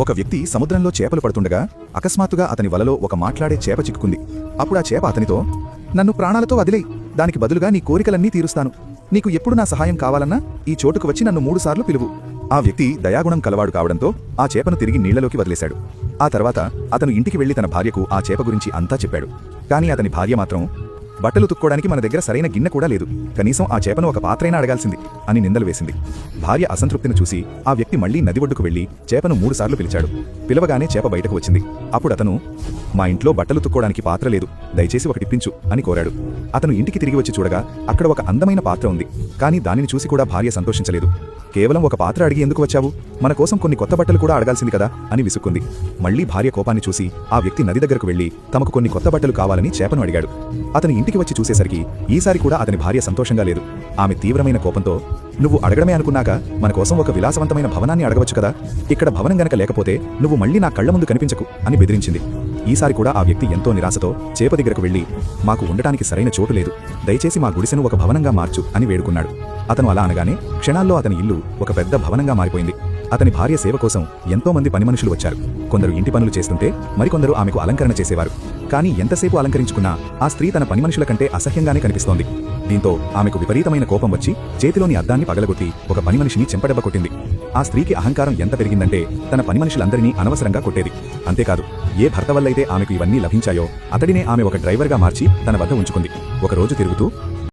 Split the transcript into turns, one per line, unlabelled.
ఒక వ్యక్తి సముద్రంలో చేపలు పడుతుండగా అకస్మాత్తుగా అతని వలలో ఒక మాట్లాడే చేప చిక్కుకుంది. అప్పుడు ఆ చేప అతనితో, నన్ను ప్రాణాలతో వదిలేయ్, దానికి బదులుగా నీ కోరికలన్నీ తీరుస్తాను. నీకు ఎప్పుడు నా సహాయం కావాలన్నా ఈ చోటుకు వచ్చి నన్ను 3 సార్లు పిలువు. ఆ వ్యక్తి దయాగుణం కలవాడు కావడంతో ఆ చేపను తిరిగి నీళ్లలోకి వదిలేశాడు. ఆ తర్వాత అతను ఇంటికి వెళ్లి తన భార్యకు ఆ చేప గురించి అంతా చెప్పాడు. కానీ అతని భార్య మాత్రం, బట్టలు తుక్కోడానికి మన దగ్గర సరైన గిన్నె కూడా లేదు, కనీసం ఆ చేపను ఒక పాత్రైనా అడగాల్సింది అని నిందలు వేసింది. భార్య అసంతృప్తిని చూసి ఆ వ్యక్తి మళ్లీ నది ఒడ్డుకు వెళ్లి చేపను 3 సార్లు పిలిచాడు. పిలవగానే చేప బయటకు వచ్చింది. అప్పుడు అతను, మా ఇంట్లో బట్టలు తుక్కోడానికి పాత్ర లేదు, దయచేసి ఒకటిప్పించు అని కోరాడు. అతను ఇంటికి తిరిగి వచ్చి చూడగా అక్కడ ఒక అందమైన పాత్ర ఉంది. కానీ దానిని చూసి కూడా భార్య సంతోషించలేదు. కేవలం ఒక పాత్ర అడిగి ఎందుకు వచ్చావు, మన కోసం కొన్ని కొత్త బట్టలు కూడా అడగాల్సింది కదా అని విసుక్కుంది. మళ్లీ భార్య కోపాన్ని చూసి ఆ వ్యక్తి నది దగ్గరకు వెళ్లి తమకు కొన్ని కొత్త బట్టలు కావాలని చేపను అడిగాడు. అతను ఇంటికి వచ్చి చూసేసరికి ఈసారి కూడా అతని భార్య సంతోషంగా లేదు. ఆమె తీవ్రమైన కోపంతో, నువ్వు అడగడమే అనుకున్నాక మన కోసం ఒక విలాసవంతమైన భవనాన్ని అడగవచ్చు కదా, ఇక్కడ భవనం గనక లేకపోతే నువ్వు మళ్లీ నా కళ్ల ముందు కనిపించకు అని బెదిరించింది. ఈసారి కూడా ఆ వ్యక్తి ఎంతో నిరాశతో చేప దగ్గరకు వెళ్లి, మాకు ఉండటానికి సరైన చోటు లేదు, దయచేసి మా గుడిసెను ఒక భవనంగా మార్చు అని వేడుకున్నాడు. అతను అలా అనగానే క్షణాల్లో అతని ఇల్లు ఒక పెద్ద భవనంగా మారిపోయింది. అతని భార్య సేవ కోసం ఎంతో మంది పని మనుషులు వచ్చారు. కొందరు ఇంటి పనులు చేస్తుంటే మరికొందరు ఆమెకు అలంకరణ చేసేవారు. కానీ ఎంతసేపు అలంకరించుకున్నా ఆ స్త్రీ తన పని మనుషుల కంటే అసహ్యంగానే కనిపిస్తోంది. దీంతో ఆమెకు విపరీతమైన కోపం వచ్చి చేతిలోని అద్దాన్ని పగలగొట్టి ఒక పని మనిషిని చెంపదెబ్బ కొట్టింది. ఆ స్త్రీకి అహంకారం ఎంత పెరిగిందంటే తన పని మనుషులందరినీ అనవసరంగా కొట్టేది. అంతేకాదు, ఏ భర్త వల్లైతే ఆమెకు ఇవన్నీ లభించాయో అతడినే ఆమె ఒక డ్రైవర్గా మార్చి తన వద్ద ఉంచుకుంది. ఒకరోజు తిరుగుతూ